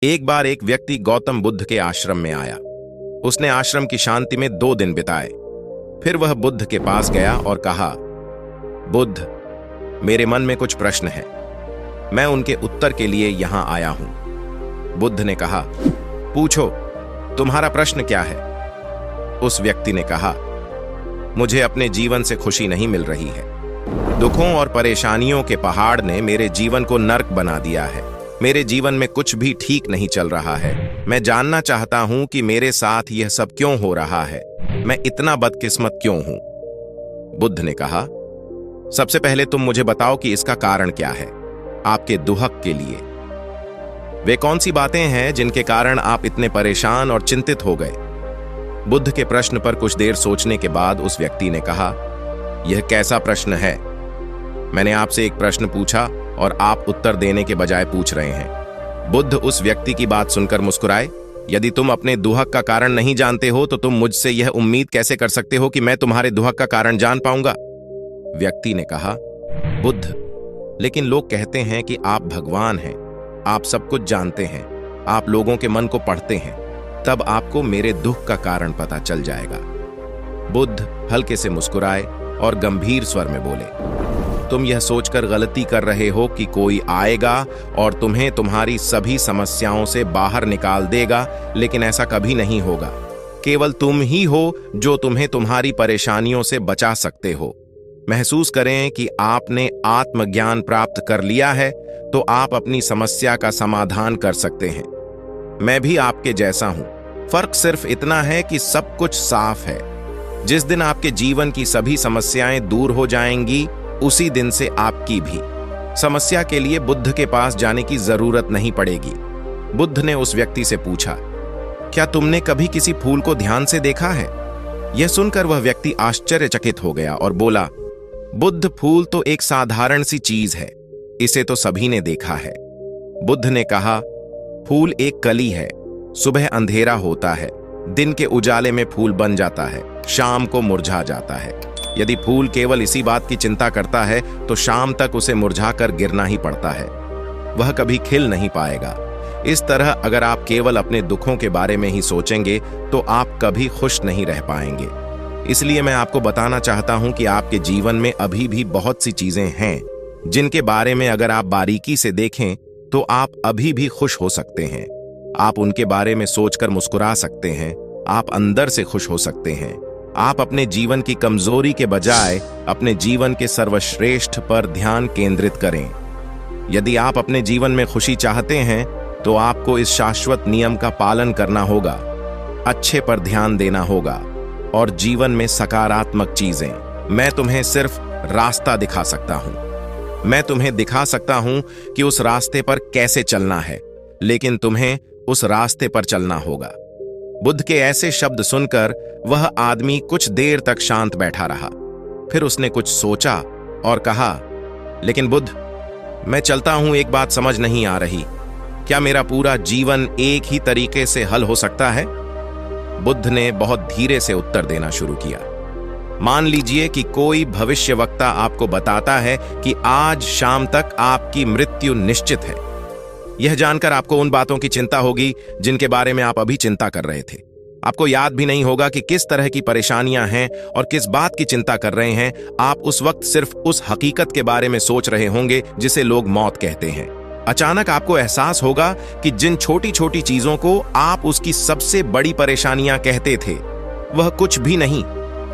एक बार एक व्यक्ति गौतम बुद्ध के आश्रम में आया। उसने आश्रम की शांति में 2 दिन बिताए। फिर वह बुद्ध के पास गया और कहा, बुद्ध, मेरे मन में कुछ प्रश्न है, मैं उनके उत्तर के लिए यहां आया हूं। बुद्ध ने कहा, पूछो, तुम्हारा प्रश्न क्या है? उस व्यक्ति ने कहा, मुझे अपने जीवन से खुशी नहीं मिल रही है। दुखों और परेशानियों के पहाड़ ने मेरे जीवन को नर्क बना दिया है। मेरे जीवन में कुछ भी ठीक नहीं चल रहा है। मैं जानना चाहता हूं कि मेरे साथ यह सब क्यों हो रहा है। मैं इतना बदकिस्मत क्यों हूं? बुद्ध ने कहा, सबसे पहले तुम मुझे बताओ कि इसका कारण क्या है, आपके दुहक के लिए। वे कौन सी बातें हैं जिनके कारण आप इतने परेशान और चिंतित हो गए? बुद्ध के प्रश्न पर कुछ देर सोचने के बाद उस व्यक्ति ने कहा, यह कैसा प्रश्न है? मैंने आपसे एक प्रश्न पूछा और आप उत्तर देने के बजाय पूछ रहे हैं। बुद्ध उस व्यक्ति की बात सुनकर मुस्कुराए। यदि तुम अपने दुहक का कारण नहीं जानते हो तो तुम मुझसे यह उम्मीद कैसे कर सकते हो कि मैं तुम्हारे दुहक का कारण जान पाऊंगा? व्यक्ति ने कहा, बुद्ध, लेकिन लोग कहते हैं कि आप भगवान हैं, आप सब कुछ जानते हैं, आप लोगों के मन को पढ़ते हैं, तब आपको मेरे दुख का कारण पता चल जाएगा। बुद्ध हल्के से मुस्कुराए और गंभीर स्वर में बोले, तुम यह सोचकर गलती कर रहे हो कि कोई आएगा और तुम्हें तुम्हारी सभी समस्याओं से बाहर निकाल देगा, लेकिन ऐसा कभी नहीं होगा। केवल तुम ही हो जो तुम्हें तुम्हारी परेशानियों से बचा सकते हो। महसूस करें कि आपने आत्मज्ञान प्राप्त कर लिया है तो आप अपनी समस्या का समाधान कर सकते हैं। मैं भी आपके जैसा हूं, फर्क सिर्फ इतना है कि सब कुछ साफ है। जिस दिन आपके जीवन की सभी समस्याएं दूर हो जाएंगी, उसी दिन से आपकी भी समस्या के लिए बुद्ध के पास जाने की जरूरत नहीं पड़ेगी। बुद्ध ने उस व्यक्ति से पूछा, क्या तुमने कभी किसी फूल को ध्यान से देखा है? यह सुनकर वह व्यक्ति आश्चर्यचकित हो गया और बोला, बुद्ध, फूल तो एक साधारण सी चीज है, इसे तो सभी ने देखा है। बुद्ध ने कहा, फूल एक कली है, सुबह अंधेरा होता है, दिन के उजाले में फूल बन जाता है, शाम को मुरझा जाता है। यदि फूल केवल इसी बात की चिंता करता है तो शाम तक उसे मुरझाकर गिरना ही पड़ता है, वह कभी खिल नहीं पाएगा। इस तरह अगर आप केवल अपने दुखों के बारे में ही सोचेंगे तो आप कभी खुश नहीं रह पाएंगे। इसलिए मैं आपको बताना चाहता हूं कि आपके जीवन में अभी भी बहुत सी चीजें हैं जिनके बारे में अगर आप बारीकी से देखें तो आप अभी भी खुश हो सकते हैं। आप उनके बारे में सोचकर मुस्कुरा सकते हैं, आप अंदर से खुश हो सकते हैं। आप अपने जीवन की कमजोरी के बजाय अपने जीवन के सर्वश्रेष्ठ पर ध्यान केंद्रित करें। यदि आप अपने जीवन में खुशी चाहते हैं तो आपको इस शाश्वत नियम का पालन करना होगा, अच्छे पर ध्यान देना होगा और जीवन में सकारात्मक चीजें। मैं तुम्हें सिर्फ रास्ता दिखा सकता हूं, मैं तुम्हें दिखा सकता हूं कि उस रास्ते पर कैसे चलना है, लेकिन तुम्हें उस रास्ते पर चलना होगा। बुद्ध के ऐसे शब्द सुनकर वह आदमी कुछ देर तक शांत बैठा रहा। फिर उसने कुछ सोचा और कहा, लेकिन बुद्ध, मैं चलता हूं, एक बात समझ नहीं आ रही, क्या मेरा पूरा जीवन एक ही तरीके से हल हो सकता है? बुद्ध ने बहुत धीरे से उत्तर देना शुरू किया। मान लीजिए कि कोई भविष्यवक्ता आपको बताता है कि आज शाम तक आपकी मृत्यु निश्चित है। यह जानकर आपको उन बातों की चिंता होगी जिनके बारे में आप अभी चिंता कर रहे थे। आपको याद भी नहीं होगा कि किस तरह की परेशानियां हैं और किस बात की चिंता कर रहे हैं। आप उस वक्त सिर्फ उस हकीकत के बारे में सोच रहे होंगे जिसे लोग मौत कहते हैं। अचानक आपको एहसास होगा कि जिन छोटी छोटी चीजों को आप उसकी सबसे बड़ी परेशानियां कहते थे, वह कुछ भी नहीं।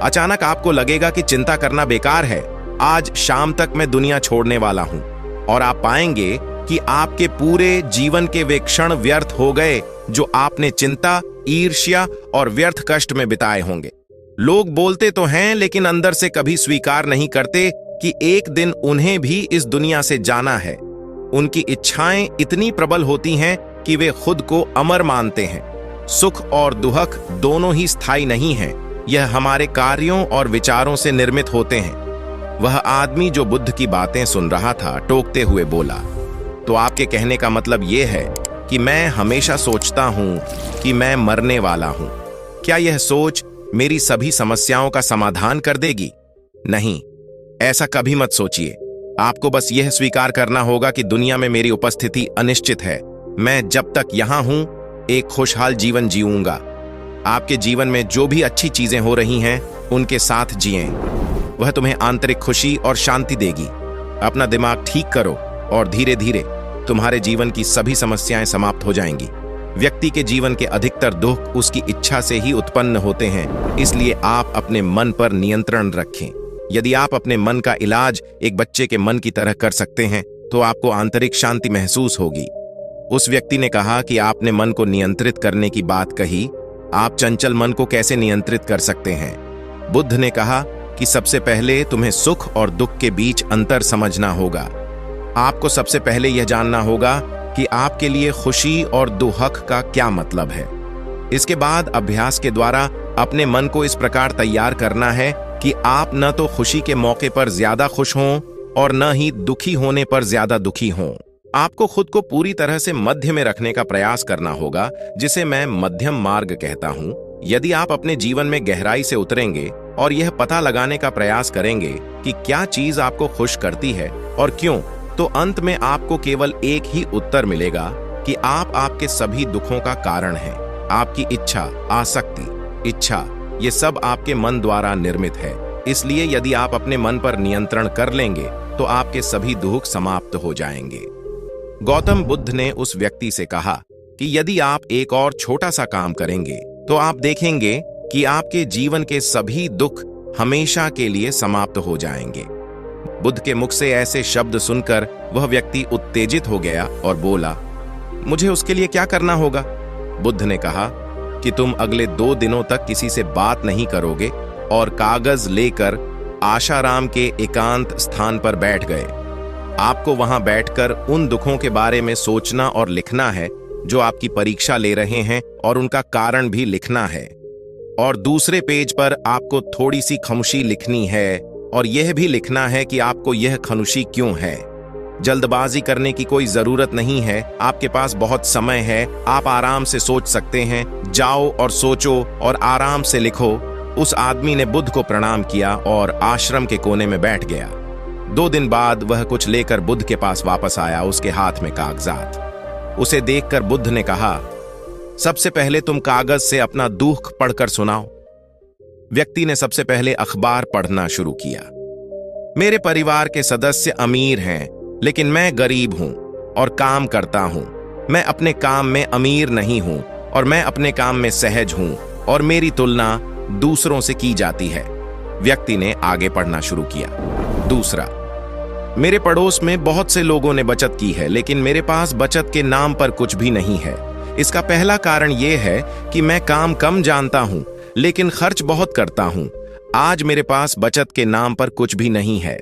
अचानक आपको लगेगा कि चिंता करना बेकार है, आज शाम तक मैं दुनिया छोड़ने वाला हूं, और आप पाएंगे कि आपके पूरे जीवन के वे क्षण व्यर्थ हो गए जो आपने चिंता, ईर्ष्या और व्यर्थ कष्ट में बिताए होंगे। लोग बोलते तो हैं लेकिन अंदर से कभी स्वीकार नहीं करते कि एक दिन उन्हें भी इस दुनिया से जाना है। उनकी इच्छाएं इतनी प्रबल होती हैं कि वे खुद को अमर मानते हैं। सुख और दुहक दोनों ही स्थायी नहीं हैं, यह हमारे कार्यों और विचारों से निर्मित होते हैं। वह आदमी जो बुद्ध की बातें सुन रहा था टोकते हुए बोला, तो आपके कहने का मतलब यह है कि मैं हमेशा सोचता हूं कि मैं मरने वाला हूं। क्या यह सोच मेरी सभी समस्याओं का समाधान कर देगी? नहीं, ऐसा कभी मत सोचिए। आपको बस यह स्वीकार करना होगा कि दुनिया में मेरी उपस्थिति अनिश्चित है। मैं जब तक यहां हूं एक खुशहाल जीवन जीऊंगा। आपके जीवन में जो भी अच्छी चीजें हो रही हैं उनके साथ जिएं। वह तुम्हें आंतरिक खुशी और शांति देगी। अपना दिमाग ठीक करो और धीरे धीरे तुम्हारे जीवन की सभी समस्याएं समाप्त हो जाएंगी। व्यक्ति के जीवन के अधिकतर दुख उसकी इच्छा से ही उत्पन्न होते हैं, इसलिए आप अपने मन पर नियंत्रण रखें। यदि आप अपने मन का इलाज एक बच्चे के मन की तरह कर सकते हैं तो आपको आंतरिक शांति महसूस होगी। उस व्यक्ति ने कहा कि आपने मन को नियंत्रित करने की बात कही, आप चंचल मन को कैसे नियंत्रित कर सकते हैं? बुद्ध ने कहा कि सबसे पहले तुम्हें सुख और दुख के बीच अंतर समझना होगा। आपको सबसे पहले यह जानना होगा कि आपके लिए खुशी और दुख का क्या मतलब है। इसके बाद अभ्यास के द्वारा अपने मन को इस प्रकार तैयार करना है कि आप न तो खुशी के मौके पर ज्यादा खुश हों और न ही दुखी होने पर ज्यादा दुखी हों। आपको खुद को पूरी तरह से मध्य में रखने का प्रयास करना होगा, जिसे मैं मध्यम मार्ग कहता हूं। यदि आप अपने जीवन में गहराई से उतरेंगे और यह पता लगाने का प्रयास करेंगे कि क्या चीज आपको खुश करती है और क्यों, तो अंत में आपको केवल एक ही उत्तर मिलेगा कि आप आपके सभी दुखों का कारण हैं। आपकी इच्छा, आसक्ति, इच्छा, ये सब आपके मन द्वारा निर्मित है। इसलिए यदि आप अपने मन पर नियंत्रण कर लेंगे तो आपके सभी दुख समाप्त हो जाएंगे। गौतम बुद्ध ने उस व्यक्ति से कहा कि यदि आप एक और छोटा सा काम करेंगे तो आप देखेंगे कि आपके जीवन के सभी दुख हमेशा के लिए समाप्त हो जाएंगे। बुद्ध के मुख से ऐसे शब्द सुनकर वह व्यक्ति उत्तेजित हो गया और बोला, मुझे उसके लिए क्या करना होगा? बुद्ध ने कहा कि तुम अगले 2 दिनों तक किसी से बात नहीं करोगे और कागज लेकर आशाराम के एकांत स्थान पर बैठ गए। आपको वहां बैठकर उन दुखों के बारे में सोचना और लिखना है जो आपकी परीक्षा ले रहे हैं, और उनका कारण भी लिखना है। और दूसरे पेज पर आपको थोड़ी सी खामोशी लिखनी है और यह भी लिखना है कि आपको यह खामोशी क्यों है। जल्दबाजी करने की कोई जरूरत नहीं है, आपके पास बहुत समय है, आप आराम से सोच सकते हैं। जाओ और सोचो और आराम से लिखो। उस आदमी ने बुद्ध को प्रणाम किया और आश्रम के कोने में बैठ गया। 2 दिन बाद वह कुछ लेकर बुद्ध के पास वापस आया, उसके हाथ में कागजात। उसे देखकर बुद्ध ने कहा, सबसे पहले तुम कागज से अपना दुख पढ़कर सुनाओ। व्यक्ति ने सबसे पहले अखबार पढ़ना शुरू किया। मेरे परिवार के सदस्य अमीर हैं, लेकिन मैं गरीब हूं और काम करता हूं। मैं अपने काम में अमीर नहीं हूं और मैं अपने काम में सहज हूं और मेरी तुलना दूसरों से की जाती है। व्यक्ति ने आगे पढ़ना शुरू किया। दूसरा, मेरे पड़ोस में बहुत से लोगों ने बचत की है, लेकिन मेरे पास बचत के नाम पर कुछ भी नहीं है। इसका पहला कारण यह है कि मैं काम कम जानता हूं, लेकिन खर्च बहुत करता हूं। आज मेरे पास बचत के नाम पर कुछ भी नहीं है।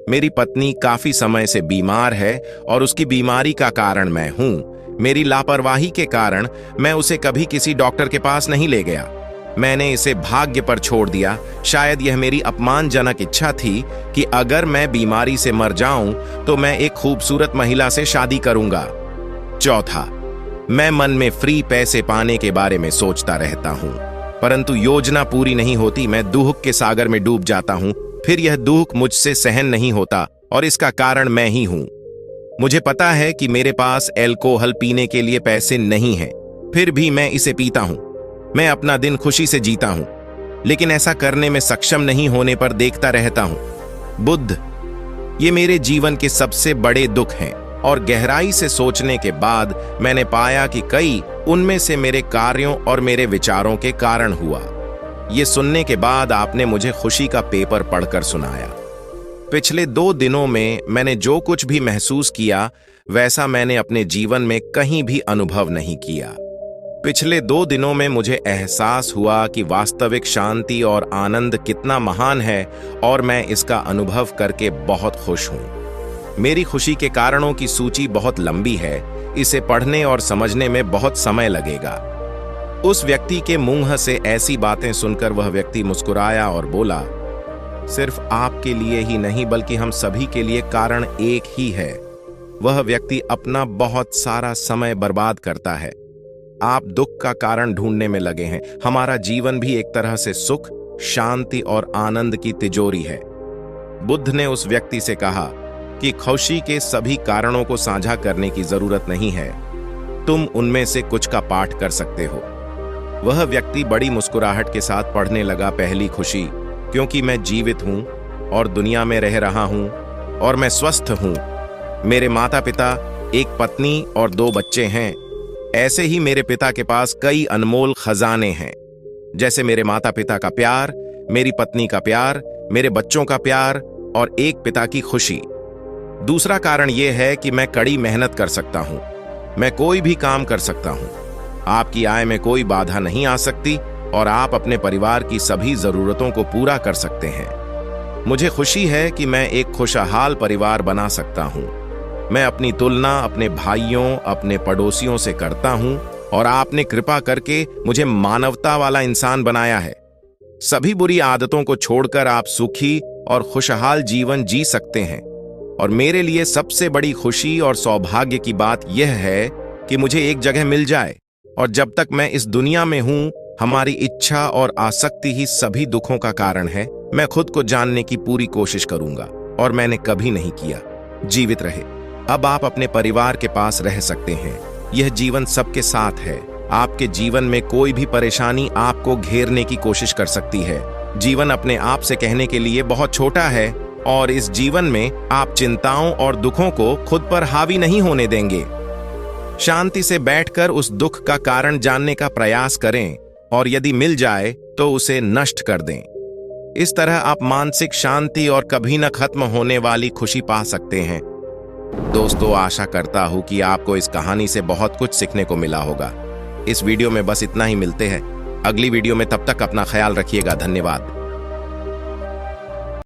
मेरी पत्नी काफी समय से बीमार है और उसकी बीमारी का कारण मैं हूं। मेरी लापरवाही के कारण मैं उसे कभी किसी डॉक्टर के पास नहीं ले गया। मैंने इसे भाग्य पर छोड़ दिया। शायद यह मेरी अपमानजनक इच्छा थी कि अगर मैं बीमारी से मर जाऊं तो मैं एक खूबसूरत महिला से शादी करूंगा। चौथा, मैं मन में फ्री पैसे पाने के बारे में सोचता रहता हूं, परंतु योजना पूरी नहीं होती। मैं दुख के सागर में डूब जाता हूं, फिर यह दुख मुझसे सहन नहीं होता और इसका कारण मैं ही हूं। मुझे पता है कि मेरे पास अल्कोहल पीने के लिए पैसे नहीं हैं, फिर भी मैं इसे पीता हूं। मैं अपना दिन खुशी से जीता हूं, लेकिन ऐसा करने में सक्षम नहीं होने पर देखता रहता हूं। बुद्ध, ये मेरे जीवन के सबसे बड़े दुख हैं और गहराई से सोचने के बाद मैंने पाया कि कई उनमें से मेरे कार्यों और मेरे विचारों के कारण हुआ। ये सुनने के बाद आपने मुझे खुशी का पेपर पढ़कर सुनाया। पिछले 2 दिनों में मैंने जो कुछ भी महसूस किया वैसा मैंने अपने जीवन में कहीं भी अनुभव नहीं किया। पिछले 2 दिनों में मुझे एहसास हुआ कि वास्तविक शांति और आनंद कितना महान है और मैं इसका अनुभव करके बहुत खुश हूं। मेरी खुशी के कारणों की सूची बहुत लंबी है, इसे पढ़ने और समझने में बहुत समय लगेगा। उस व्यक्ति के मुंह से ऐसी बातें सुनकर वह व्यक्ति मुस्कुराया और बोला, सिर्फ आपके लिए ही नहीं बल्कि हम सभी के लिए कारण एक ही है। वह व्यक्ति अपना बहुत सारा समय बर्बाद करता है। आप दुख का कारण ढूंढने में लगे हैं। हमारा जीवन भी एक तरह से सुख, शांति और आनंद की तिजोरी है। बुद्ध ने उस व्यक्ति से कहा कि खुशी के सभी कारणों को साझा करने की जरूरत नहीं है। तुम उनमें से कुछ का पाठ कर सकते हो। वह व्यक्ति बड़ी मुस्कुराहट के साथ पढ़ने लगा, पहली खुशी, क्योंकि मैं जीवित हूं और दुनिया में रह रहा हूं और मैं स्वस्थ हूं। मेरे माता पिता, एक पत्नी और 2 बच्चे हैं। ऐसे ही मेरे पिता के पास कई अनमोल खजाने हैं, जैसे मेरे माता पिता का प्यार, मेरी पत्नी का प्यार, मेरे बच्चों का प्यार और एक पिता की खुशी। दूसरा कारण यह है कि मैं कड़ी मेहनत कर सकता हूं। मैं कोई भी काम कर सकता हूं। आपकी आय में कोई बाधा नहीं आ सकती और आप अपने परिवार की सभी जरूरतों को पूरा कर सकते हैं। मुझे खुशी है कि मैं एक खुशहाल परिवार बना सकता हूं। मैं अपनी तुलना अपने भाइयों, अपने पड़ोसियों से करता हूं और आपने कृपा करके मुझे मानवता वाला इंसान बनाया है। सभी बुरी आदतों को छोड़कर आप सुखी और खुशहाल जीवन जी सकते हैं। और मेरे लिए सबसे बड़ी खुशी और सौभाग्य की बात यह है कि मुझे एक जगह मिल जाए, और जब तक मैं इस दुनिया में हूं, हमारी इच्छा और आसक्ति ही सभी दुखों का कारण है। मैं खुद को जानने की पूरी कोशिश करूंगा, और मैंने कभी नहीं किया। जीवित रहे। अब आप अपने परिवार के पास रह सकते हैं। यह जीवन सबके साथ है। आपके जीवन में कोई भी परेशानी आपको घेरने की कोशिश कर सकती है। जीवन अपने आप से कहने के लिए बहुत छोटा है, और इस जीवन में आप चिंताओं और दुखों को खुद पर हावी नहीं होने देंगे। शांति से बैठकर उस दुख का कारण जानने का प्रयास करें, और यदि मिल जाए तो उसे नष्ट कर दें। इस तरह आप मानसिक शांति और कभी न खत्म होने वाली खुशी पा सकते हैं। दोस्तों, आशा करता हूं कि आपको इस कहानी से बहुत कुछ सीखने को मिला होगा। इस वीडियो में बस इतना ही। मिलते हैं अगली वीडियो में। तब तक अपना ख्याल रखिएगा। धन्यवाद।